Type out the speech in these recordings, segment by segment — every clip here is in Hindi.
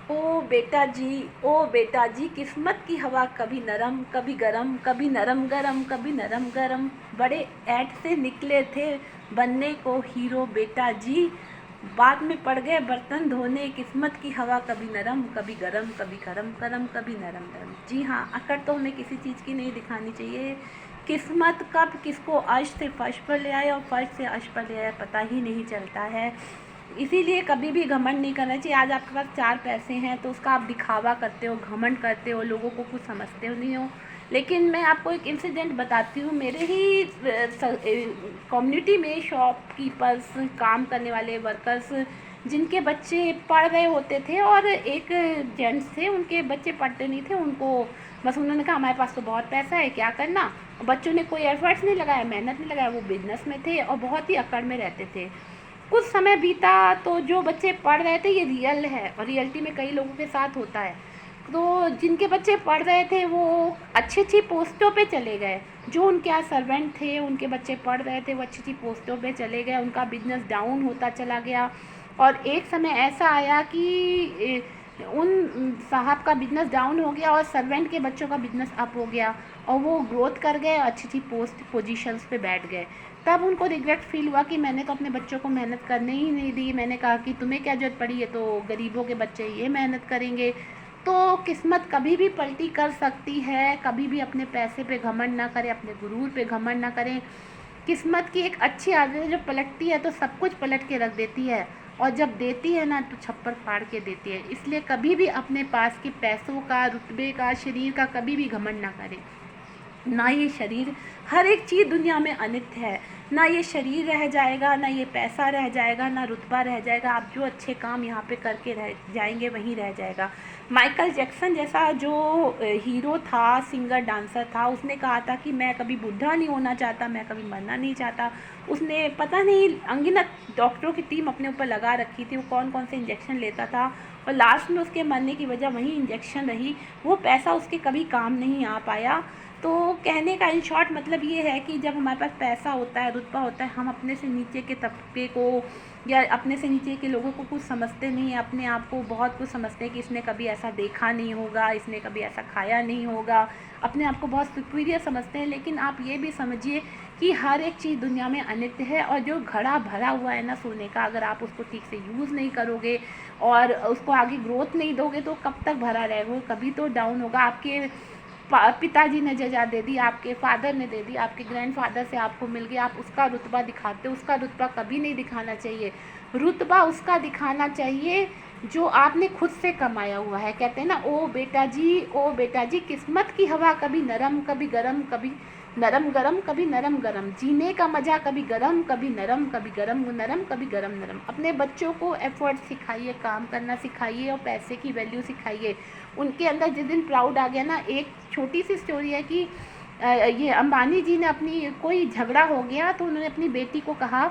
ओ बेटा जी, किस्मत की हवा कभी नरम कभी गरम, कभी नरम गरम कभी नरम गरम। बड़े ऐठ से निकले थे बनने को हीरो बेटा जी, बाद में पड़ गए बर्तन धोने। किस्मत की हवा कभी नरम कभी गरम, कभी गरम गरम कभी नरम नरम। जी हाँ, अकड़ तो हमें किसी चीज़ की नहीं दिखानी चाहिए। किस्मत कब किसको अर्श से फर्श पर ले आए और फर्श से अर्श पर ले आए पता ही नहीं चलता है। इसीलिए कभी भी घमंड नहीं करना चाहिए। आज आपके पास 4 पैसे हैं तो उसका आप दिखावा करते हो, घमंड करते हो, लोगों को कुछ समझते हो नहीं हो। लेकिन मैं आपको एक इंसिडेंट बताती हूँ। मेरे ही कम्युनिटी में शॉपकीपर्स, काम करने वाले वर्कर्स जिनके बच्चे पढ़ रहे होते थे, और एक जेंट्स थे, उनके बच्चे पढ़ते नहीं थे। उनको बस उन्होंने कहा हमारे पास तो बहुत पैसा है, क्या करना। बच्चों ने कोई एफर्ट्स नहीं लगाया, मेहनत नहीं लगाया, वो बिजनेस में थे और बहुत ही अकड़ में रहते थे। कुछ समय बीता तो जो बच्चे पढ़ रहे थे, ये रियल है और रियलिटी में कई लोगों के साथ होता है, तो जिनके बच्चे पढ़ रहे थे वो अच्छी अच्छी पोस्टों पे चले गए। जो उनके यहाँ सर्वेंट थे, उनके बच्चे पढ़ रहे थे, वो अच्छी अच्छी पोस्टों पे चले गए। उनका बिजनेस डाउन होता चला गया और एक समय ऐसा आया कि उन साहब का बिजनेस डाउन हो गया और सर्वेंट के बच्चों का बिजनेस अप हो गया और वो ग्रोथ कर गए, अच्छी अच्छी पोस्ट पोजीशंस पे बैठ गए। तब उनको रिग्रेट फील हुआ कि मैंने तो अपने बच्चों को मेहनत करने ही नहीं दी। मैंने कहा कि तुम्हें क्या जरूरत पड़ी है, तो गरीबों के बच्चे ये मेहनत करेंगे। तो किस्मत कभी भी पलटी कर सकती है। कभी भी अपने पैसे पे घमंड ना करें, अपने गुरूर पे घमंड ना करें। किस्मत की एक अच्छी आदत है, जो पलटती है तो सब कुछ पलट के रख देती है, और जब देती है ना तो छप्पर फाड़ के देती है। इसलिए कभी भी अपने पास के पैसों का, रुतबे का, शरीर का कभी भी घमंड ना करें। ना ये शरीर, हर एक चीज़ दुनिया में अनित्य है। ना ये शरीर रह जाएगा, ना ये पैसा रह जाएगा, ना रुतबा रह जाएगा। आप जो अच्छे काम यहाँ पे करके रह जाएंगे वहीं रह जाएगा। माइकल जैक्सन जैसा जो हीरो था, सिंगर डांसर था, उसने कहा था कि मैं कभी बुढ़ा नहीं होना चाहता, मैं कभी मरना नहीं चाहता। उसने पता नहीं अनगिनत डॉक्टरों की टीम अपने ऊपर लगा रखी थी, वो कौन कौन से इंजेक्शन लेता था, और लास्ट में उसके मरने की वजह वही इंजेक्शन रही। वो पैसा उसके कभी काम नहीं आ पाया। तो कहने का इन शॉर्ट मतलब ये है कि जब हमारे पास पैसा होता है, रुतबा होता है, हम अपने से नीचे के तबके को या अपने से नीचे के लोगों को कुछ समझते नहीं हैं। अपने आप को बहुत कुछ समझते हैं कि इसने कभी ऐसा देखा नहीं होगा, इसने कभी ऐसा खाया नहीं होगा। अपने आप को बहुत सुपीरियर समझते हैं। लेकिन आप ये भी समझिए कि हर एक चीज़ दुनिया में अनित्य है, और जो घड़ा भरा हुआ है ना सोने का, अगर आप उसको ठीक से यूज़ नहीं करोगे और उसको आगे ग्रोथ नहीं दोगे तो कब तक भरा रहेगा, कभी तो डाउन होगा। आपके पिताजी ने जजा दे दी, आपके फादर ने दे दी, आपके ग्रैंडफादर से आपको मिल गया, आप उसका रुतबा दिखाते हो। उसका रुतबा कभी नहीं दिखाना चाहिए। रुतबा उसका दिखाना चाहिए जो आपने खुद से कमाया हुआ है। कहते हैं ना, ओ बेटा जी, किस्मत की हवा कभी नरम कभी गरम, कभी नरम गरम कभी नरम गरम। जीने का मजा कभी गरम कभी नरम, कभी गरम नरम कभी गरम नरम। अपने बच्चों को एफर्ट सिखाइए, काम करना सिखाइए और पैसे की वैल्यू सिखाइए। उनके अंदर जिस दिन प्राउड आ गया ना, एक छोटी सी स्टोरी है कि ये अंबानी जी ने अपनी कोई झगड़ा हो गया तो उन्होंने अपनी बेटी को कहा,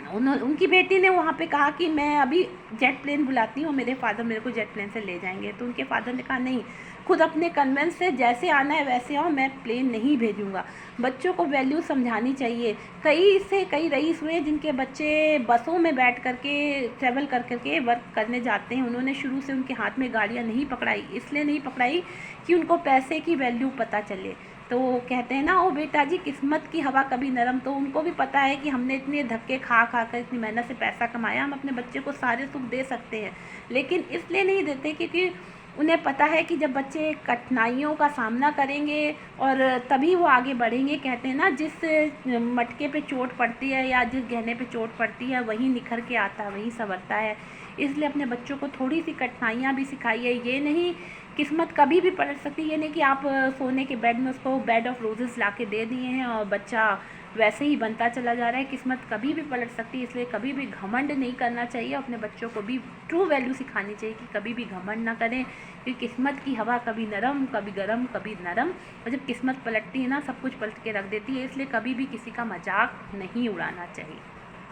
उनकी बेटी ने वहाँ पे कहा कि मैं अभी जेट प्लेन बुलाती हूँ, मेरे फादर मेरे को जेट प्लेन से ले जाएंगे। तो उनके फादर ने कहा नहीं, खुद अपने कन्वेंस से जैसे आना है वैसे आओ, मैं प्लेन नहीं भेजूंगा। बच्चों को वैल्यू समझानी चाहिए। कई रईस हुए जिनके बच्चे बसों में बैठ करके ट्रैवल कर करके वर्क करने जाते हैं। उन्होंने शुरू से उनके हाथ में गाड़ियाँ नहीं पकड़ाई, इसलिए नहीं पकड़ाई कि उनको पैसे की वैल्यू पता चले। तो कहते हैं ना, ओ बेटा जी, किस्मत की हवा कभी नरम। तो उनको भी पता है कि हमने इतने धक्के खा खा कर इतनी मेहनत से पैसा कमाया, हम अपने बच्चे को सारे सुख दे सकते हैं। लेकिन इसलिए नहीं देते क्योंकि उन्हें पता है कि जब बच्चे कठिनाइयों का सामना करेंगे और तभी वो आगे बढ़ेंगे। कहते हैं ना, जिस मटके पे चोट पड़ती है या जिस गहने पे चोट पड़ती है वही निखर के आता है, वही संवरता है। इसलिए अपने बच्चों को थोड़ी सी कठिनाइयाँ भी सिखाइए। ये नहीं, किस्मत कभी भी पलट सकती है। ये नहीं कि आप सोने के बेड में उसको बेड ऑफ रोजेस ला के दे दिए हैं और बच्चा वैसे ही बनता चला जा रहा है। किस्मत कभी भी पलट सकती है। इसलिए कभी भी घमंड नहीं करना चाहिए। अपने बच्चों को भी ट्रू वैल्यू सिखानी चाहिए कि कभी भी घमंड ना करें, क्योंकि किस्मत की हवा कभी नरम कभी गरम कभी नरम, और जब किस्मत पलटती है ना, सब कुछ पलट के रख देती है। इसलिए कभी भी किसी का मजाक नहीं उड़ाना चाहिए।